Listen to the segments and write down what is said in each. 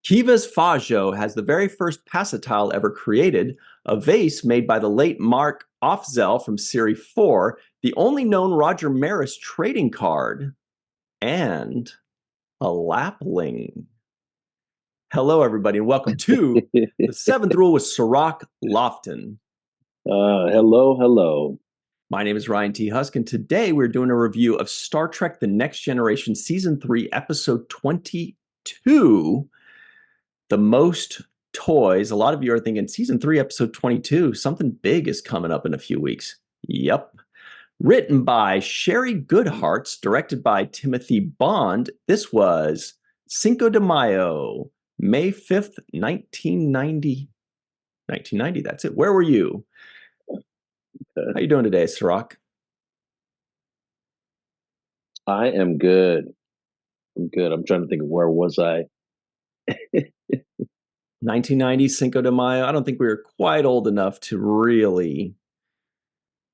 Kivas Fajo has the very first pacitile ever created, a vase made by the late Mark Offzell from Series 4, the only known Roger Maris trading card, and a lapling. Hello, everybody, and welcome to the Seventh Rule with Sirach Lofton. Hello, hello. My name is Ryan T. Husk, and today we're doing a review of Star Trek The Next Generation Season 3, Episode 22, The Most Toys. A lot of you are thinking, Season 3, Episode 22, something big is coming up in a few weeks. Yep. Written by Sherry Goodharts, directed by Timothy Bond. This was Cinco de Mayo, May 5th, 1990. 1990, that's it. Where were you? How you doing today, Sirach? I am good. I'm good. I'm trying to think of where was I? 1990, Cinco de Mayo. I don't think we were quite old enough to really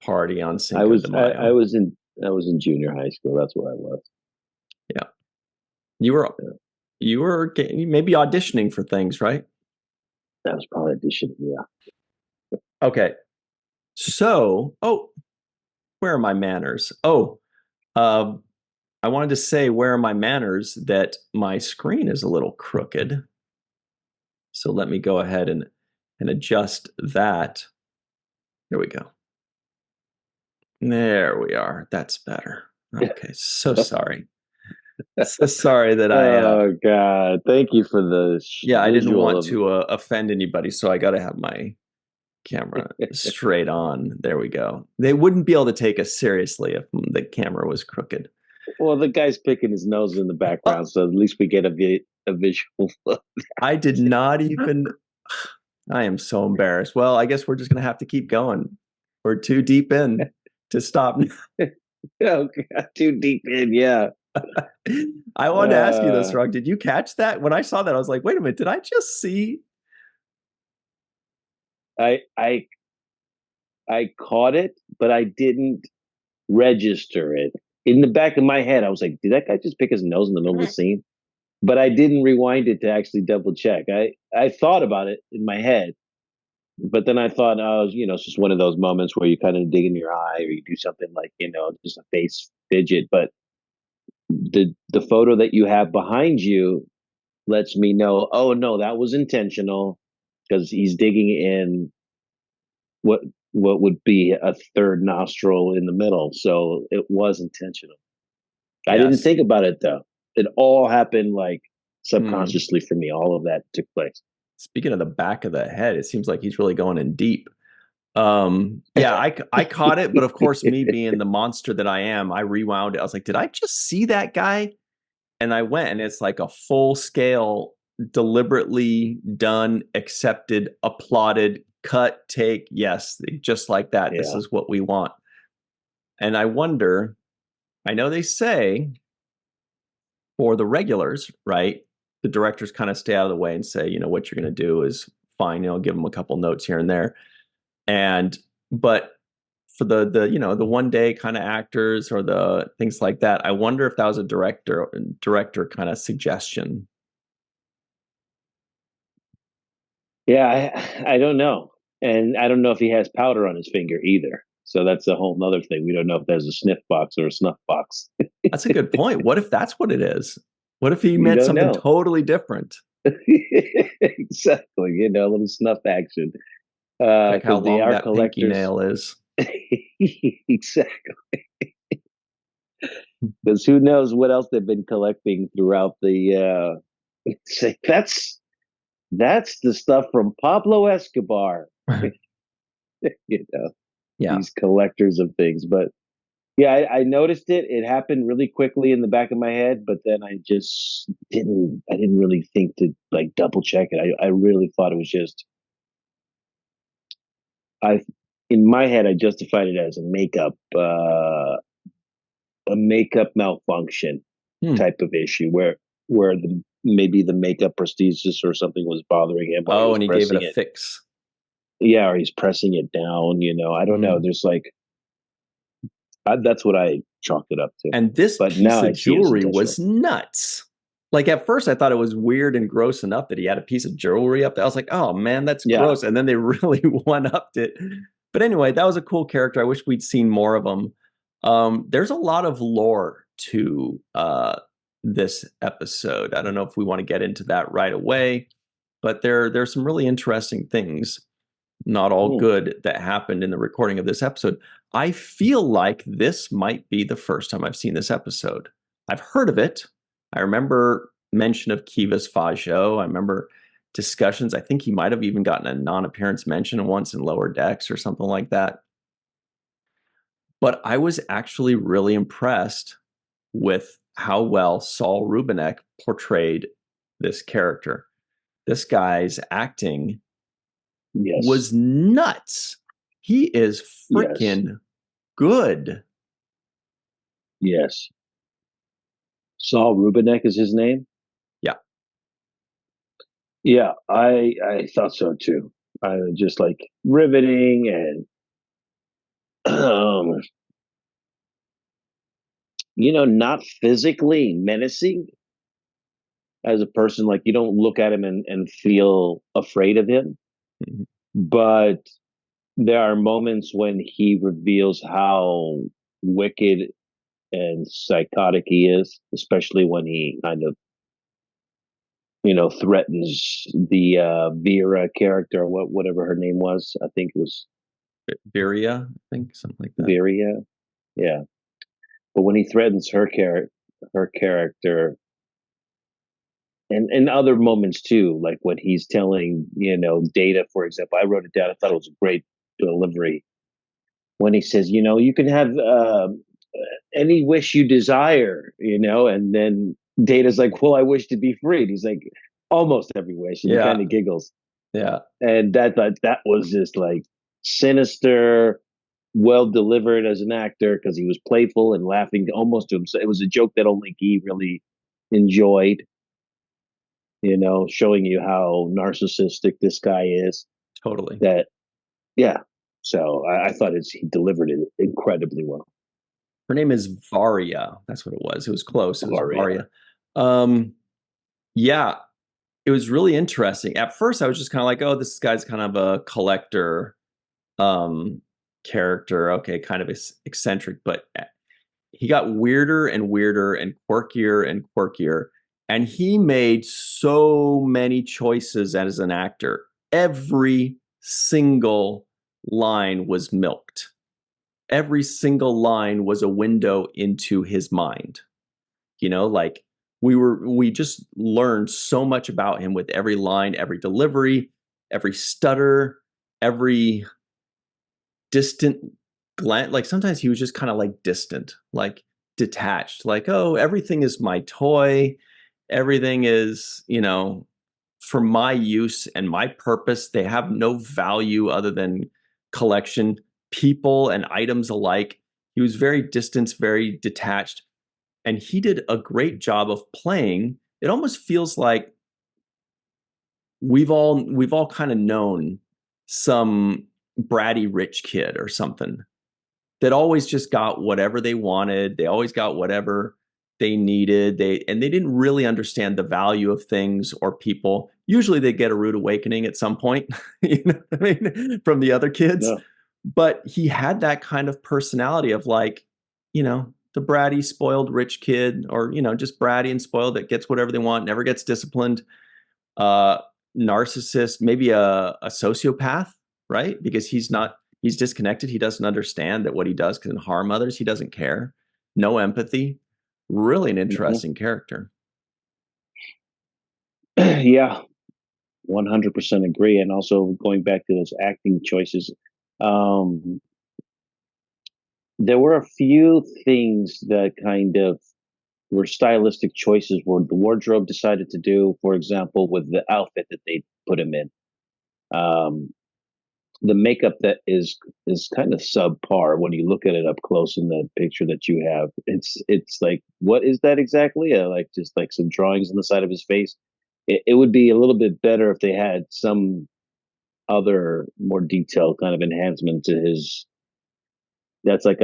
party on Cinco de Mayo. I was in junior high school. That's where I was. Yeah. You were maybe auditioning for things, right? That was probably auditioning, yeah. Okay. So, where are my manners? I wanted to say, where are my manners, that my screen is a little crooked. So let me go ahead and adjust that. Here we go. There we are. That's better. Okay. So sorry. So sorry that Oh God! Thank you for the. I didn't want to offend anybody, so I got to have my camera straight on. There we go. They wouldn't be able to take us seriously if the camera was crooked. Well, the guy's picking his nose in the background, so at least we get a visual. I did not even. I am so embarrassed. Well, I guess we're just going to have to keep going. We're too deep in to stop. Oh God, too deep in, yeah. I wanted to ask you this, Rug. Did you catch that? When I saw that, I was like, wait a minute, did I just see? I caught it, but I didn't register it. In the back of my head, I was like, did that guy just pick his nose in the middle of the scene? But I didn't rewind it to actually double check. I thought about it in my head, but then I thought, it's just one of those moments where you kind of dig in your eye or you do something like, just a face fidget. But the photo that you have behind you lets me know, oh no, that was intentional, because he's digging in what would be a third nostril in the middle. So it was intentional. Yes. I didn't think about it though. It all happened like subconsciously for me. All of that took place. Speaking of the back of the head, it seems like he's really going in deep. I caught it, but of course, me being the monster that I am, I rewound it. I was like, did I just see that guy? And I went, and it's like a full scale, deliberately done, accepted, applauded, cut, take. Yes, just like that. Yeah. This is what we want. And I wonder, I know they say for the regulars, right? The directors kind of stay out of the way and say, what you're going to do is fine. Give them a couple notes here and there. But for the one day kind of actors or the things like that, I wonder if that was a director kind of suggestion. Yeah, I don't know. And I don't know if he has powder on his finger either. So that's a whole nother thing. We don't know if there's a sniff box or a snuff box. That's a good point. What if that's what it is? What if he meant something totally different? Exactly. A little snuff action. Like how long that pinky nail is. Exactly. Because who knows what else they've been collecting throughout the that's the stuff from Pablo Escobar. These collectors of things. But yeah, I noticed it. It happened really quickly in the back of my head, but then I just didn't really think to like double check it. I really thought it was just in my head I justified it as a makeup malfunction type of issue where maybe the makeup prosthesis or something was bothering him. And he gave it a fix. Yeah, or he's pressing it down. I don't know. There's like that's what I chalked it up to. And this piece of jewelry was nuts. Like at first, I thought it was weird and gross enough that he had a piece of jewelry up there. I was like, "Oh man, that's Yeah, gross." And then they really one upped it. But anyway, that was a cool character. I wish we'd seen more of him. There's a lot of lore to this episode. I don't know if we want to get into that right away, but there's some really interesting things, not all mm, good, that happened in the recording of this episode. I feel like this might be the first time I've seen this episode. I've heard of it. I remember mention of Kivas Fajo. I remember discussions. I think he might have even gotten a non-appearance mention once in Lower Decks or something like that. But I was actually really impressed with how well Saul Rubinek portrayed this character. This guy's acting yes, was nuts. He is yes, freaking good. yes. Saul Rubinek is his name. Yeah. Yeah, I thought so too. I was just like riveting and not physically menacing as a person. Like you don't look at him and feel afraid of him, Mhm. but there are moments when he reveals how wicked and psychotic he is, especially when he kind of threatens the Vera character, whatever her name was. I think it was Viria, I think, something like that. Vera. Yeah, but when he threatens her character, and other moments too, like when he's telling Data, for example, I wrote it down. I thought it was a great delivery when he says, you can have any wish you desire, and then Data's like, well, I wish to be free. And he's like, almost every wish, and he Yeah. kind of giggles. Yeah. And that was just like sinister, well delivered as an actor because he was playful and laughing almost to himself. It was a joke that only he really enjoyed. Showing you how narcissistic this guy is. Totally. That Yeah. So I thought he delivered it incredibly well. Her name is Varia. That's what it was. It was close. It was Varia. Varia. Um, yeah, it was really interesting. At first, I was just kind of like, oh, this guy's kind of a collector um, character. Okay, kind of eccentric, but he got weirder and weirder and quirkier and quirkier. And he made so many choices as an actor. Every single line was milked. Every single line was a window into his mind. Like we just learned so much about him with every line, every delivery, every stutter, every distant glance. Like sometimes he was just kind of like distant, like detached, like, oh, everything is my toy. Everything is, for my use and my purpose. They have no value other than collection, people and items alike. He was very distant, very detached, and he did a great job of playing. It almost feels like we've all kind of known some bratty rich kid or something that always just got whatever they wanted. They always got whatever they needed. They didn't really understand the value of things or people. Usually they get a rude awakening at some point, from the other kids. No. But he had that kind of personality of like, the bratty, spoiled rich kid, or, just bratty and spoiled that gets whatever they want, never gets disciplined. Uh, Narcissist, maybe a sociopath, right? Because he's disconnected. He doesn't understand that what he does can harm others. He doesn't care. No empathy. Really an Mhm. interesting character. Yeah, 100% agree. And also going back to those acting choices, um, there were a few things that kind of were stylistic choices where the wardrobe decided to do, for example, with the outfit that they put him in. Um, the makeup that is kind of subpar when you look at it up close in the picture that you have. It's like, what is that exactly? Like just like some drawings on the side of his face. It would be a little bit better if they had some other more detailed kind of enhancement to his. That's like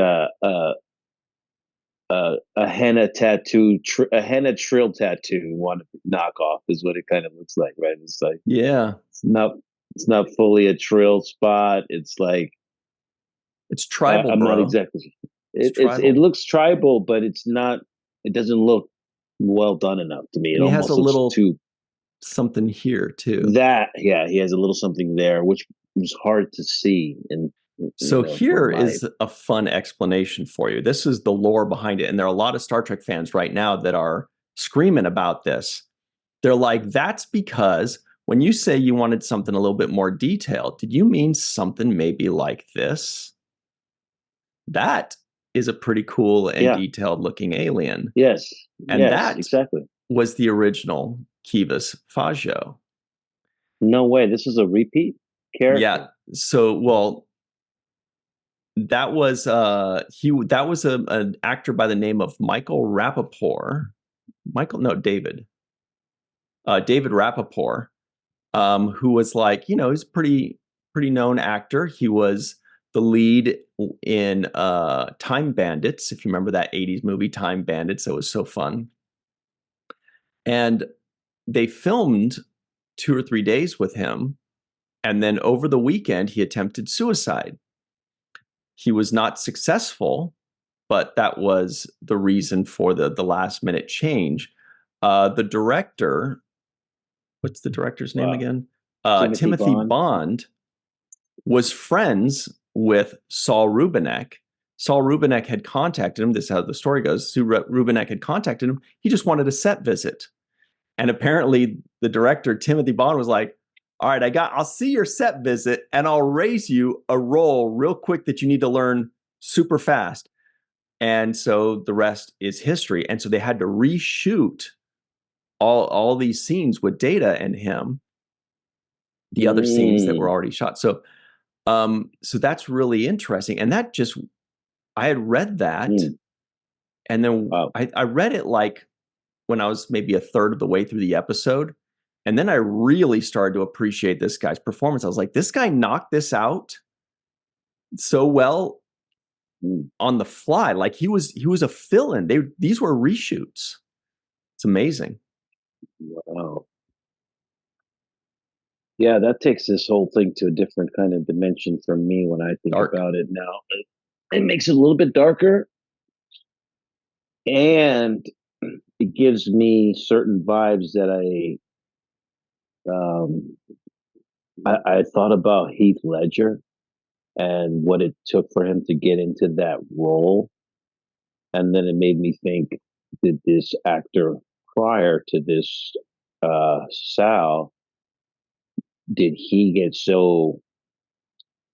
a henna tattoo, a henna trill tattoo one knockoff is what it kind of looks like, right? It's like Yeah, it's not it's not fully a trill spot. It's like it's tribal, I'm not bro. exactly. It's It tribal. looks tribal, but it's not. It doesn't look well done enough to me. It And he has a almost looks little too something here too. that. Yeah, he has a little something there, which was hard to see, and So from here my is a fun explanation for you. This is the lore behind it. And there are a lot of Star Trek fans right now that are screaming about this. They're like, that's because when you say you wanted something a little bit more detailed, did you mean something maybe like this? That is a pretty cool and yeah, detailed looking alien. yes, And yes, that exactly. was the original Kivas Fajo. No way. This is a repeat Yeah. character. So, well, that was that was an actor by the name of Michael Rappaport. Michael, no, David Rappaport, who was like, he's a pretty known actor. He was the lead in Time Bandits, if you remember that 80s movie Time Bandits. That was so fun. And they filmed 2 or 3 days with him. And then over the weekend, he attempted suicide. He was not successful, but that was the reason for the last minute change. The director, what's the director's name Wow. again? Timothy Timothy Bond. Bond was friends with Saul Rubinek. Saul Rubinek had contacted him. This is how the story goes. Rubinek had contacted him. He just wanted a set visit. And apparently the director, Timothy Bond, was like, all right, I'll see your set visit and I'll raise you a role real quick that you need to learn super fast. And so the rest is history. And so they had to reshoot all these scenes with Data and him, the other scenes that were Mm, already shot. So that's really interesting. And that just I had read that, mm, and then wow. I read it like when I was maybe a third of the way through the episode. And then I really started to appreciate this guy's performance. I was like, this guy knocked this out so well Mm, on the fly. Like he was a fill-in. These were reshoots. It's amazing. wow. Yeah, that takes this whole thing to a different kind of dimension for me when I think Dark. about it now. It makes it a little bit darker and it gives me certain vibes that um, I thought about Heath Ledger and what it took for him to get into that role. And then it made me think, did this actor prior to this Sal, did he get so,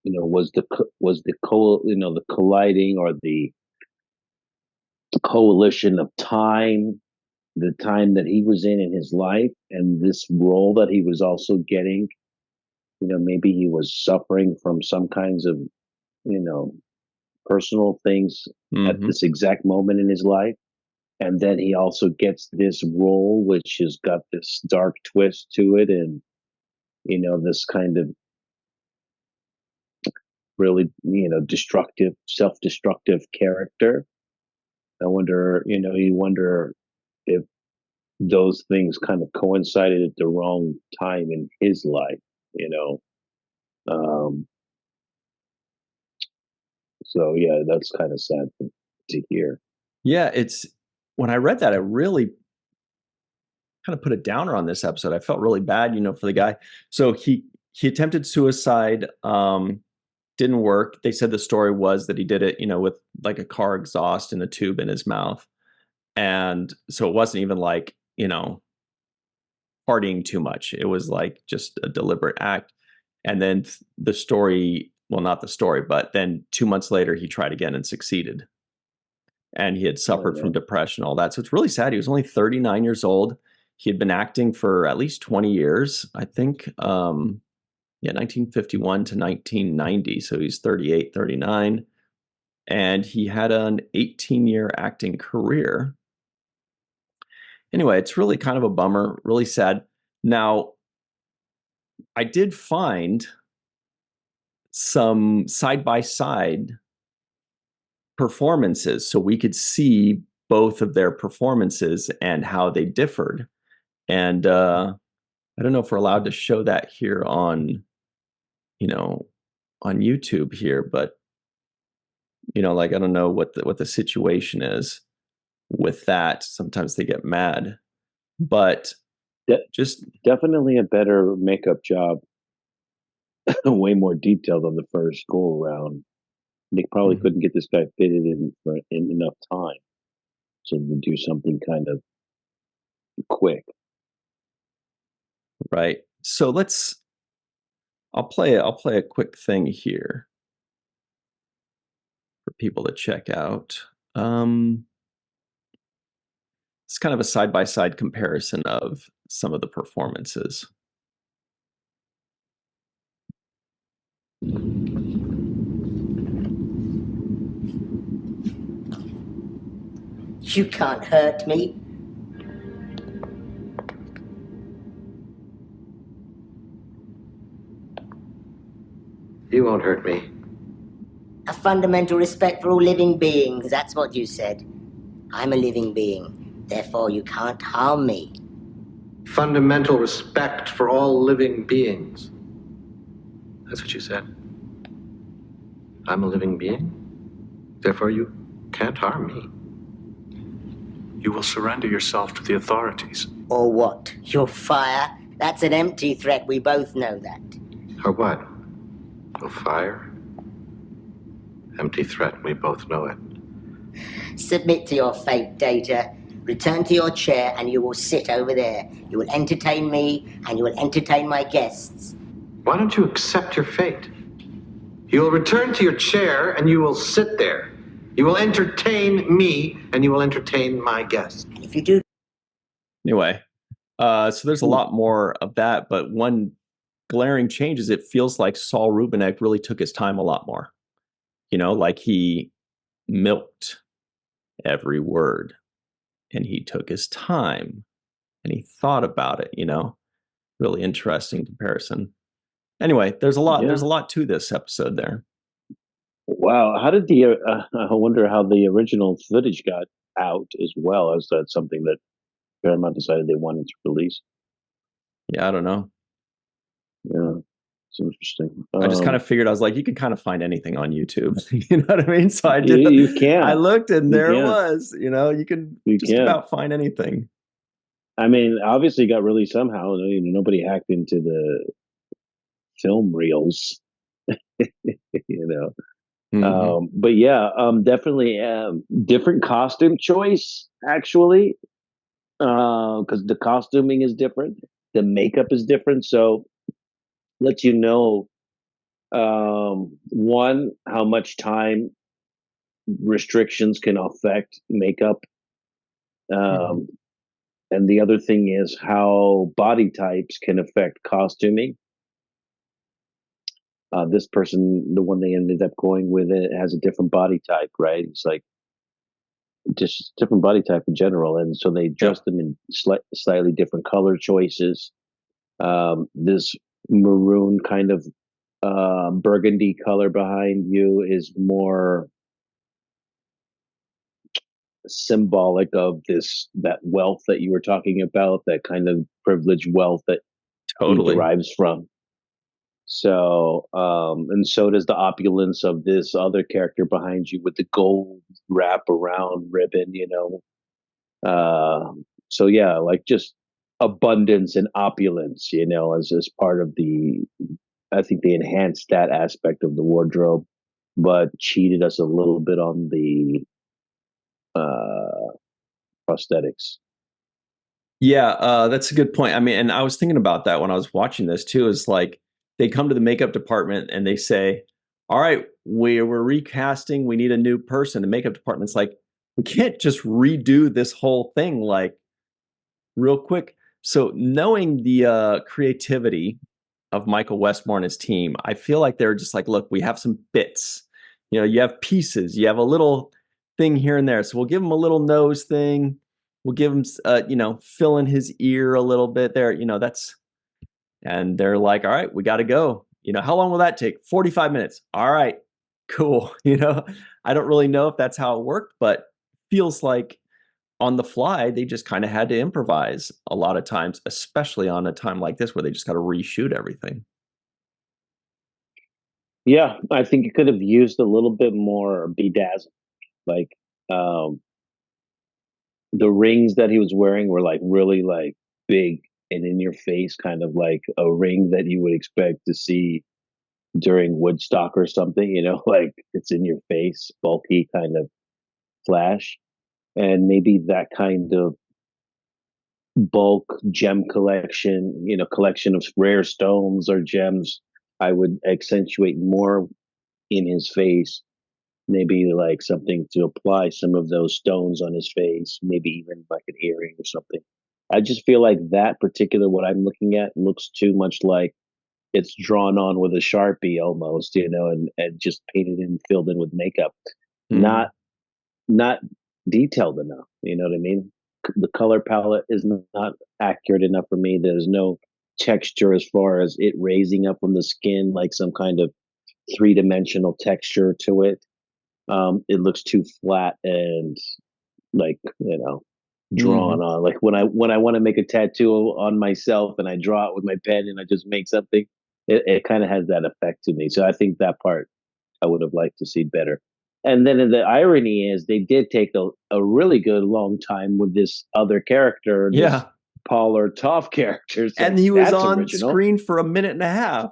was the the colliding or the coalition of time, the time that he was in his life and this role that he was also getting, maybe he was suffering from some kinds of, you know, personal things at Mm-hmm. this exact moment in his life. And then he also gets this role, which has got this dark twist to it. And, this kind of really, destructive, self destructive character. You wonder if those things kind of coincided at the wrong time in his life, you know. Um, so yeah, that's kind of sad to hear. Yeah, it's when I read that, I really kind of put a downer on this episode. I felt really bad, for the guy. So he attempted suicide, didn't work. They said the story was that he did it, with like a car exhaust and a tube in his mouth. And so it wasn't even like, partying too much. It was like just a deliberate act. And then the story, well, not the story, but then 2 months later, he tried again and succeeded. And he had Oh suffered from man. depression, all that. So it's really sad. He was only 39 years old. He had been acting for at least 20 years, I think. Yeah, 1951 to 1990. So he's 38, 39. And he had an 18-year acting career. Anyway, it's really kind of a bummer, really sad. Now, I did find some side by side performances so we could see both of their performances and how they differed. And I don't know if we're allowed to show that here on, on YouTube here, but like I don't know what the situation is with that. Sometimes they get mad, but just definitely a better makeup job, way more detailed on the first go around. They probably couldn't get this guy fitted in in enough time, so to do something kind of quick. right. So I'll play a quick thing here for people to check out. It's kind of a side-by-side comparison of some of the performances. You can't hurt me. You won't hurt me. A fundamental respect for all living beings, that's what you said. I'm a living being, therefore you can't harm me. Fundamental respect for all living beings. That's what you said. I'm a living being, therefore you can't harm me. You will surrender yourself to the authorities. Or what? Your fire? That's an empty threat, we both know that. Or what? No fire? Empty threat, we both know it. Submit to your fate, Data. Return to your chair and you will sit over there. You will entertain me and you will entertain my guests. Why don't you accept your fate? You will return to your chair and you will sit there. You will entertain me and you will entertain my guests. And if you do... Anyway, so there's a lot more of that, but one glaring change is it feels like Saul Rubinek really took his time a lot more. Like he milked every word and he took his time and he thought about it, really interesting comparison. Anyway, there's a lot to this episode there. Wow. How did I wonder how the original footage got out as well, as that's something that Paramount decided they wanted to release. Yeah, I don't know. Yeah, it's interesting. I just kind of figured, I was like, you can kind of find anything on YouTube. You know what I mean? So I did. You can. I looked and there it was. You can about find anything. I mean, obviously it got released somehow. Nobody hacked into the film reels. But yeah, definitely different costume choice, actually, because the costuming is different, the makeup is different, so lets you know, one, how much time restrictions can affect makeup, and the other thing is how body types can affect costuming. This person, the one they ended up going with, it has a different body type, right? It's like just different body type in general, and so they dressed them in slightly different color choices. This maroon kind of burgundy color behind you is more symbolic of that wealth that you were talking about, that kind of privileged wealth that he derives from. So, and so does the opulence of this other character behind you with the gold wrap around ribbon, so yeah, like just abundance and opulence, as part of I think they enhanced that aspect of the wardrobe, but cheated us a little bit on the prosthetics. Yeah, that's a good point. I mean, and I was thinking about that when I was watching this too, is like, they come to the makeup department and they say, all right, we're recasting, we need a new person. The makeup department's like, we can't just redo this whole thing like real quick. So knowing the creativity of Michael Westmore and his team, I feel like they're just like, look, we have some bits. You have pieces, you have a little thing here and there. So we'll give him a little nose thing. We'll give him, fill in his ear a little bit there. And they're like, all right, we got to go. How long will that take? 45 minutes. All right, cool. I don't really know if that's how it worked, but feels like on the fly, they just kind of had to improvise a lot of times, especially on a time like this where they just got to reshoot everything. Yeah, I think it could have used a little bit more bedazzle. Like um, the rings that he was wearing were like really like big and in your face, kind of like a ring that you would expect to see during Woodstock or something, you know, like it's in your face, bulky kind of flash. And maybe that kind of bulk gem collection, you know, collection of rare stones or gems, I would accentuate more in his face. Maybe like something to apply some of those stones on his face, maybe even like an earring or something. I just feel like that particular what I'm looking at looks too much like it's drawn on with a Sharpie almost, you know, and just painted and filled in with makeup. Mm. Not detailed enough. You know what I mean? The color palette is not accurate enough for me. There's no texture as far as it raising up from the skin, like some kind of three-dimensional texture to it. It looks too flat and like, you know, drawn Mhm. on. Like when I want to make a tattoo on myself and I draw it with my pen and I just make something, it kind of has that effect to me. So I think that part I would have liked to see better. And then the irony is they did take a really good long time with this other character, this Yeah. Paul or Toff character. So And he was that's on original. screen for a minute and a half. I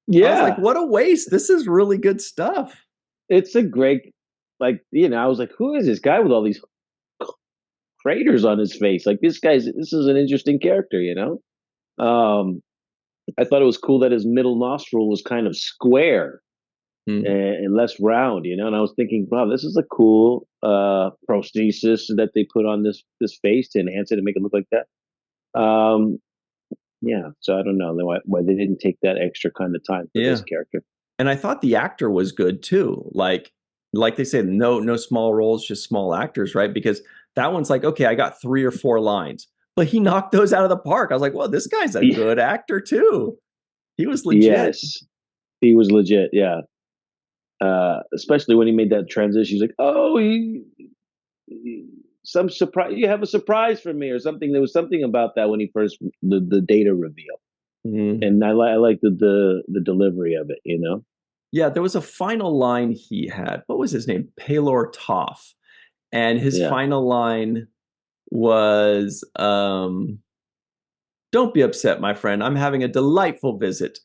was like, Yeah. what a waste. This is really good stuff. It's a great, like, you know, I was like, who is this guy with all these craters on his face? Like this is an interesting character, you know? I thought it was cool that his middle nostril was kind of square Mm. and less round, you know. And I was thinking, wow, this is a cool prosthesis that they put on this face to enhance it and make it look like that. Yeah, so I don't know why they didn't take that extra kind of time for this Yeah. character. And I thought the actor was good too. Like they say, no small roles, just small actors, right? Because that one's like, okay, I got 3 or 4 lines, but he knocked those out of the park. I was like, well, this guy's a good actor too. He was legit. Yes, he was legit. Yeah, especially when he made that transition. He's like, "Oh, some surprise. You have a surprise for me, or something." There was something about that when he first the data reveal, Mm. and I like the delivery of it. You know. Yeah, there was a final line he had. What was his name? Paylor Toff. And his Yeah. final line was, don't be upset, my friend. I'm having a delightful visit.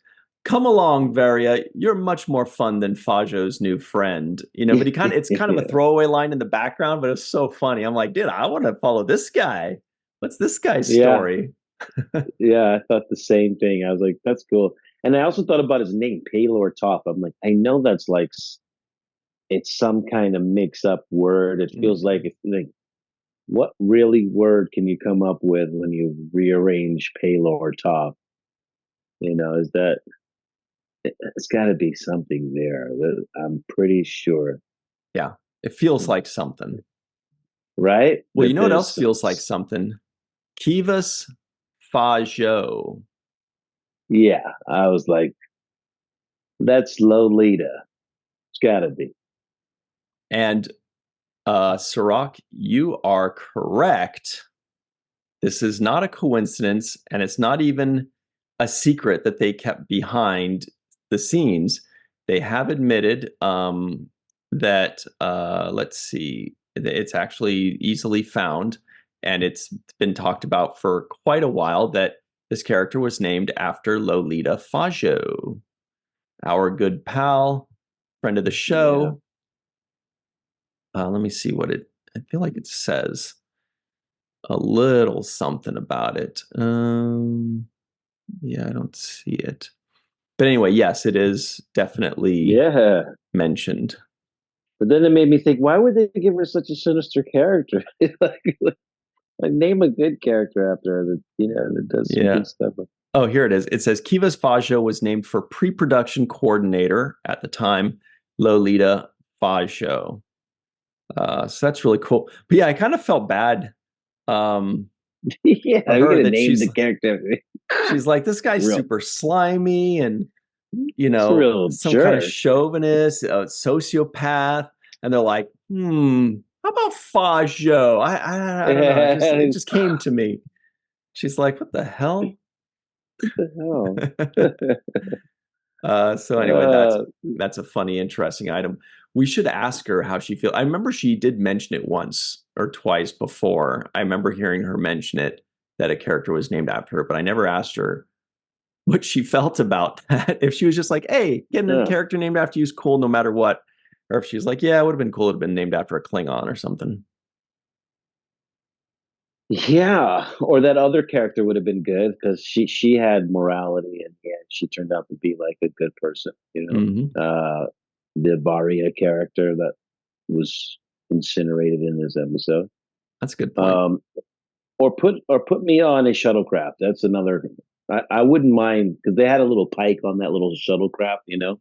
Come along, Varia. You're much more fun than Fajo's new friend. You know, but it's kind of a throwaway line in the background, but it's so funny. I'm like, dude, I want to follow this guy. What's this guy's Yeah. story? Yeah, I thought the same thing. I was like, that's cool. And I also thought about his name, Paylor Top. I'm like, I know that's like it's some kind of mix up word. It feels like what really word can you come up with when you rearrange Paylor Top? You know, is that it's got to be something there. I'm pretty sure, Yeah, it feels like something. right? Well, you That know what else feels like something? Kivas Fajo. Yeah, I was like, that's Lolita. It's got to be. And Sirach, you are correct. This is not a coincidence, and it's not even a secret that they kept behind the scenes. They have admitted that, let's see, it's actually easily found, and it's been talked about for quite a while that this character was named after Lolita Fajo, our good pal, friend of the show. Let me see what I feel like it says a little something about it. Yeah, I don't see it. But anyway, yes, it is definitely Yeah. mentioned. But then it made me think, why would they give her such a sinister character? like name a good character after her that that does some Yeah. good stuff. Oh, here it is. It says Kivas Fajo was named for pre-production coordinator at the time, Lolita Fajo. So that's really cool. But yeah, I kind of felt bad Yeah, for you're her gonna that name the character. she's like, this guy's Real, super slimy and it's a real some kind of jerk. chauvinist, a sociopath, and they're like, How about Fajo? I don't know. It just came to me. She's like, what the hell? What the hell? So anyway, that's a funny, interesting item. We should ask her how she feels. I remember she did mention it once or twice before. I remember hearing her mention it, that a character was named after her, but I never asked her what she felt about that. If she was just like, hey, getting a character named after you is cool no matter what. Or if she was like, yeah, it would have been cool to have been named after a Klingon or something. Yeah, or that other character would have been good because she had morality and she turned out to be like a good person, you know. Mm-hmm. The Varia character that was incinerated in this episode. That's a good point. Or put me on a shuttlecraft. That's another. I wouldn't mind because they had a little pike on that little shuttlecraft, you know.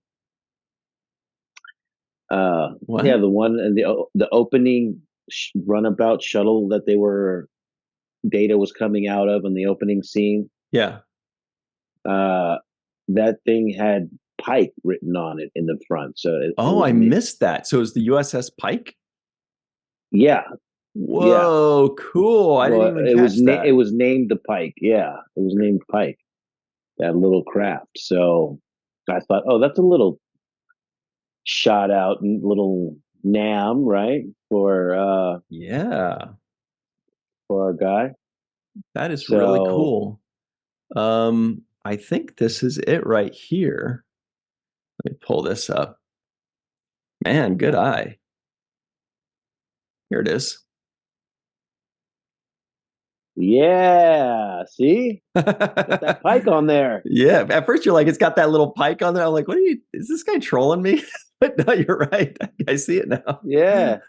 What? Yeah, the one and the opening runabout shuttle that Data was coming out of in the opening scene. Yeah. That thing had Pike written on it in the front. So I missed that. So it was the USS Pike? Yeah. Whoa, cool. I didn't even catch that. It was named the Pike. Yeah, it was named Pike, that little craft. So I thought, oh, that's a little shot out and little Nam, right? For our guy. That is really cool. I think this is it right here. Let me pull this up. Man, good eye. Here it is. Yeah, see? Got that Pike on there. Yeah, at first you're like, it's got that little Pike on there. I'm like, is this guy trolling me? But no, you're right. I see it now. Yeah.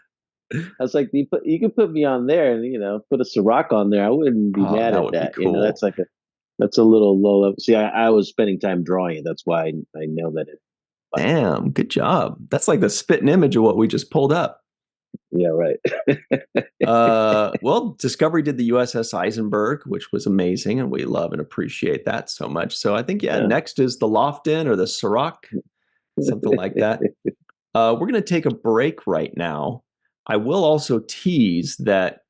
I was like, you could put me on there and, put a Sirach on there. I wouldn't be mad at that. Cool. That's a little low level. See, I was spending time drawing it. That's why I know that Damn, good job. That's like the spitting image of what we just pulled up. Yeah, right. Well, Discovery did the USS Eisenberg, which was amazing, and we love and appreciate that so much. So I think, next is the Lofton or the Sirach, something like that. We're going to take a break right now. I will also tease that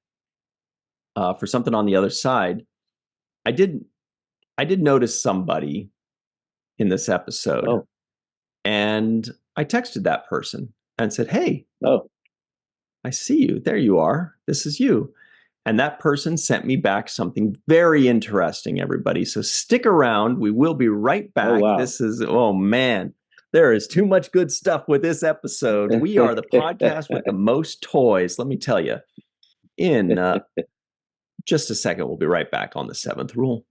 for something on the other side, I did notice somebody in this episode, and I texted that person and said, hey, I see you. There you are. This is you. And that person sent me back something very interesting, everybody. So stick around. We will be right back. Oh, wow. This is, oh man, there is too much good stuff with this episode. We are the podcast with the most toys, let me tell you. In just a second, we'll be right back on the 7th Rule.